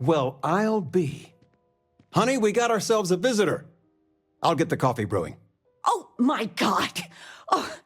Well, I'll be. Honey, we got ourselves a visitor. I'll get the coffee brewing. Oh, my God! Oh,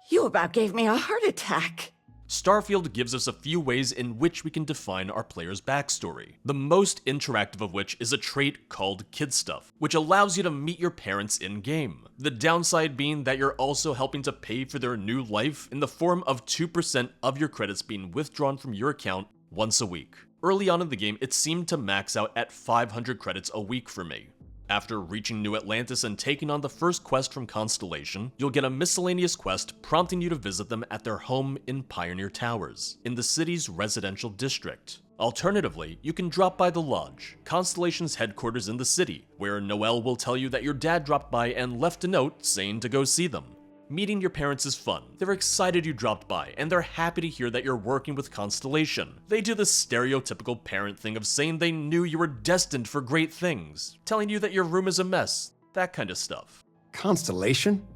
you about gave me a heart attack. Starfield gives us a few ways in which we can define our player's backstory, the most interactive of which is a trait called Kid Stuff, which allows you to meet your parents in-game. The downside being that you're also helping to pay for their new life in the form of 2% of your credits being withdrawn from your account once a week. Early on in the game, it seemed to max out at 500 credits a week for me. After reaching New Atlantis and taking on the first quest from Constellation, you'll get a miscellaneous quest prompting you to visit them at their home in Pioneer Towers, in the city's residential district. Alternatively, you can drop by the Lodge, Constellation's headquarters in the city, where Noelle will tell you that your dad dropped by and left a note saying to go see them. Meeting your parents is fun. They're excited you dropped by, and they're happy to hear that you're working with Constellation. They do the stereotypical parent thing of saying they knew you were destined for great things, telling you that your room is a mess, that kind of stuff. Constellation?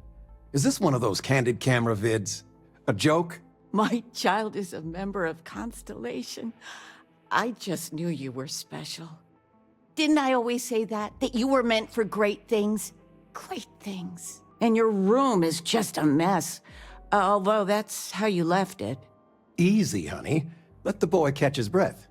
Is this one of those candid camera vids? A joke? My child is a member of Constellation. I just knew you were special. Didn't I always say that? That you were meant for great things? Great things. And your room is just a mess. Although that's how you left it. Easy, honey. Let the boy catch his breath.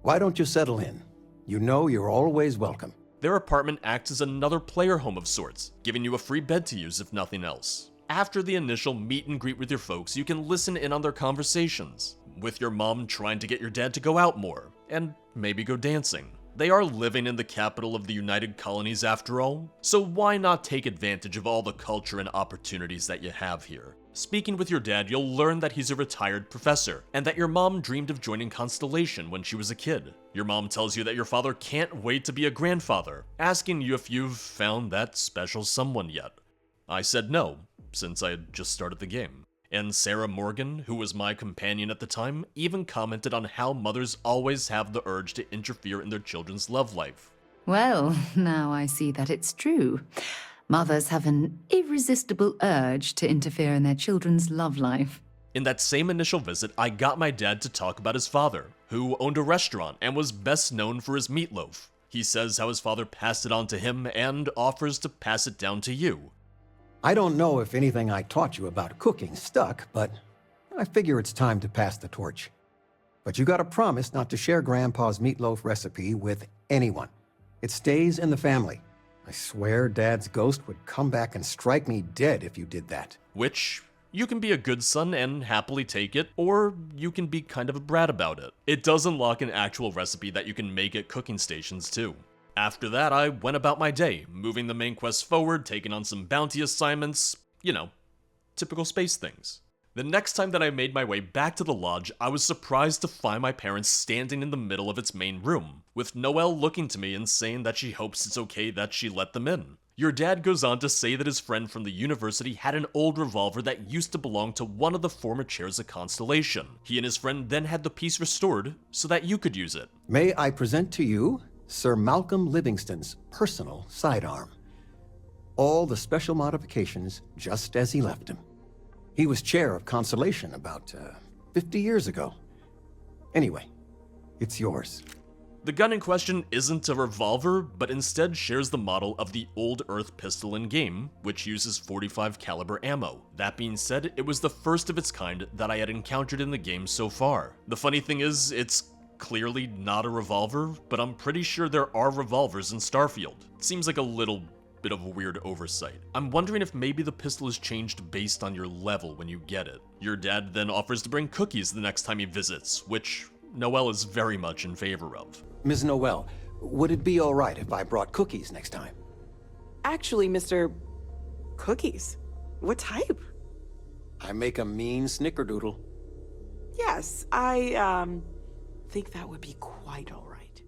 Why don't you settle in? You know you're always welcome. Their apartment acts as another player home of sorts, giving you a free bed to use if nothing else. After the initial meet and greet with your folks, you can listen in on their conversations, with your mom trying to get your dad to go out more, and maybe go dancing. They are living in the capital of the United Colonies after all, so why not take advantage of all the culture and opportunities that you have here? Speaking with your dad, you'll learn that he's a retired professor, and that your mom dreamed of joining Constellation when she was a kid. Your mom tells you that your father can't wait to be a grandfather, asking you if you've found that special someone yet. I said no, since I had just started the game. And Sarah Morgan, who was my companion at the time, even commented on how mothers always have the urge to interfere in their children's love life. Well, now I see that it's true. Mothers have an irresistible urge to interfere in their children's love life. In that same initial visit, I got my dad to talk about his father, who owned a restaurant and was best known for his meatloaf. He says how his father passed it on to him and offers to pass it down to you. I don't know if anything I taught you about cooking stuck, but I figure it's time to pass the torch. But you gotta promise not to share Grandpa's meatloaf recipe with anyone. It stays in the family. I swear Dad's ghost would come back and strike me dead if you did that. Which, you can be a good son and happily take it, or you can be kind of a brat about it. It does unlock an actual recipe that you can make at cooking stations too. After that, I went about my day, moving the main quest forward, taking on some bounty assignments, you know, typical space things. The next time that I made my way back to the lodge, I was surprised to find my parents standing in the middle of its main room, with Noelle looking to me and saying that she hopes it's okay that she let them in. Your dad goes on to say that his friend from the university had an old revolver that used to belong to one of the former chairs of Constellation. He and his friend then had the piece restored so that you could use it. May I present to you Sir Malcolm Livingston's personal sidearm. All the special modifications just as he left him. He was chair of Constellation about 50 years ago. Anyway, it's yours. The gun in question isn't a revolver, but instead shares the model of the old Earth pistol in-game, which uses .45 caliber ammo. That being said, it was the first of its kind that I had encountered in the game so far. The funny thing is, it's clearly not a revolver, but I'm pretty sure there are revolvers in Starfield. It seems like a little bit of a weird oversight. I'm wondering if maybe the pistol is changed based on your level when you get it. Your dad then offers to bring cookies the next time he visits, which Noelle is very much in favor of. Ms. Noelle, would it be all right if I brought cookies next time? Actually, Mr. Cookies? What type? I make a mean snickerdoodle. Yes, I, think that would be quite all right.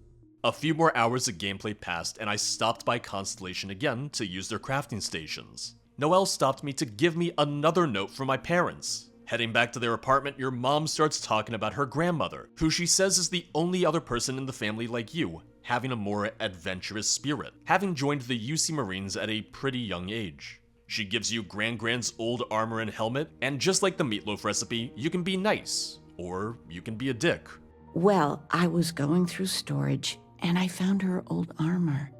A few more hours of gameplay passed, and I stopped by Constellation again to use their crafting stations. Noelle stopped me to give me another note from my parents. Heading back to their apartment, your mom starts talking about her grandmother, who she says is the only other person in the family like you, having a more adventurous spirit, having joined the UC Marines at a pretty young age. She gives you Grand-gran's old armor and helmet, and just like the meatloaf recipe, you can be nice, or you can be a dick. Well, I was going through storage, and I found her old armor.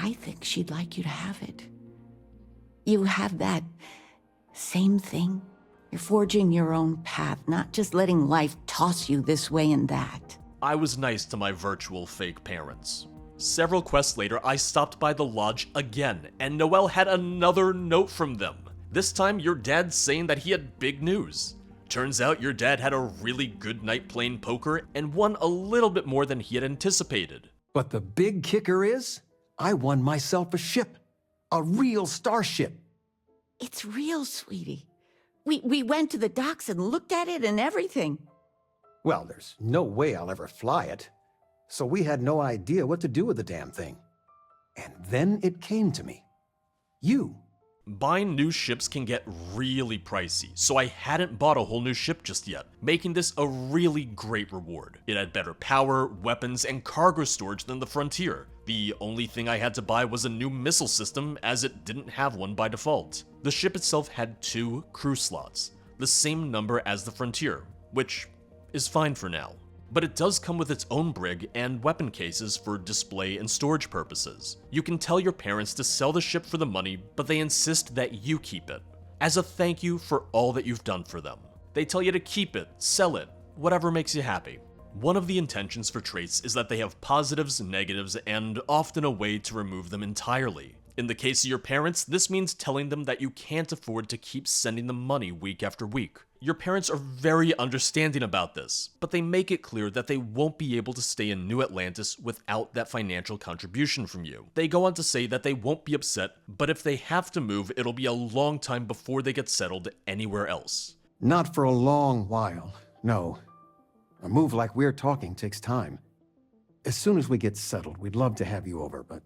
I think she'd like you to have it. You have that same thing. You're forging your own path, not just letting life toss you this way and that. I was nice to my virtual fake parents. Several quests later, I stopped by the lodge again, and Noelle had another note from them. This time, your dad's saying that he had big news. Turns out your dad had a really good night playing poker and won a little bit more than he had anticipated. But the big kicker is, I won myself a ship. A real starship. It's real, sweetie. We went to the docks and looked at it and everything. Well, there's no way I'll ever fly it. So we had no idea what to do with the damn thing. And then it came to me. You. Buying new ships can get really pricey, so I hadn't bought a whole new ship just yet, making this a really great reward. It had better power, weapons, and cargo storage than the Frontier. The only thing I had to buy was a new missile system, as it didn't have one by default. The ship itself had 2 crew slots, the same number as the Frontier, which is fine for now. But it does come with its own brig and weapon cases for display and storage purposes. You can tell your parents to sell the ship for the money, but they insist that you keep it, as a thank you for all that you've done for them. They tell you to keep it, sell it, whatever makes you happy. One of the intentions for traits is that they have positives, negatives, and often a way to remove them entirely. In the case of your parents, this means telling them that you can't afford to keep sending them money week after week. Your parents are very understanding about this, but they make it clear that they won't be able to stay in New Atlantis without that financial contribution from you. They go on to say that they won't be upset, but if they have to move, it'll be a long time before they get settled anywhere else. Not for a long while, no. A move like we're talking takes time. As soon as we get settled, we'd love to have you over, but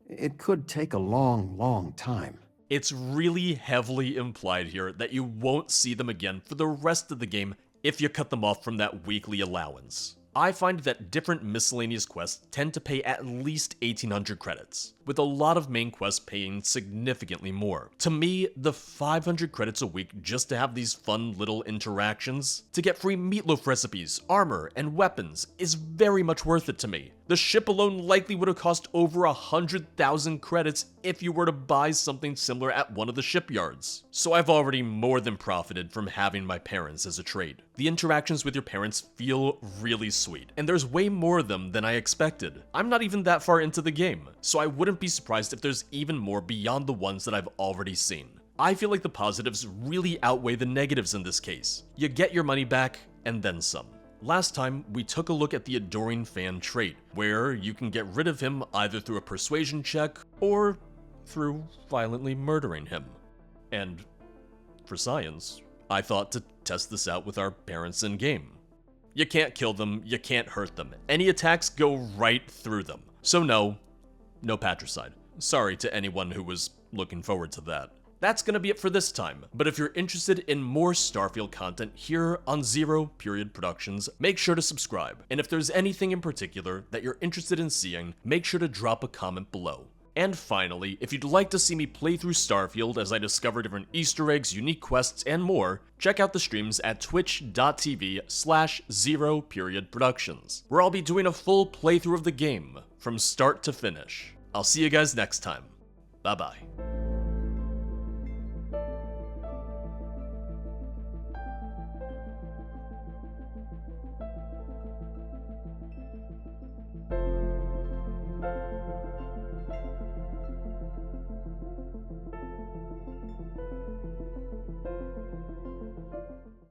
it could take a long, long time. It's really heavily implied here that you won't see them again for the rest of the game if you cut them off from that weekly allowance. I find that different miscellaneous quests tend to pay at least 1800 credits, with a lot of main quests paying significantly more. To me, the 500 credits a week just to have these fun little interactions, to get free meatloaf recipes, armor, and weapons is very much worth it to me. The ship alone likely would have cost over 100,000 credits if you were to buy something similar at one of the shipyards. So I've already more than profited from having my parents as a trade. The interactions with your parents feel really sweet, and there's way more of them than I expected. I'm not even that far into the game, so I wouldn't be surprised if there's even more beyond the ones that I've already seen. I feel like the positives really outweigh the negatives in this case. You get your money back, and then some. Last time, we took a look at the Adoring Fan trait, where you can get rid of him either through a persuasion check or through violently murdering him. And for science, I thought to test this out with our parents in-game. You can't kill them, you can't hurt them. Any attacks go right through them. So no patricide. Sorry to anyone who was looking forward to that. That's gonna be it for this time, but if you're interested in more Starfield content here on Zero Period Productions, make sure to subscribe. And if there's anything in particular that you're interested in seeing, make sure to drop a comment below. And finally, if you'd like to see me play through Starfield as I discover different Easter eggs, unique quests, and more, check out the streams at twitch.tv/0periodproductions, where I'll be doing a full playthrough of the game, from start to finish. I'll see you guys next time. Bye bye.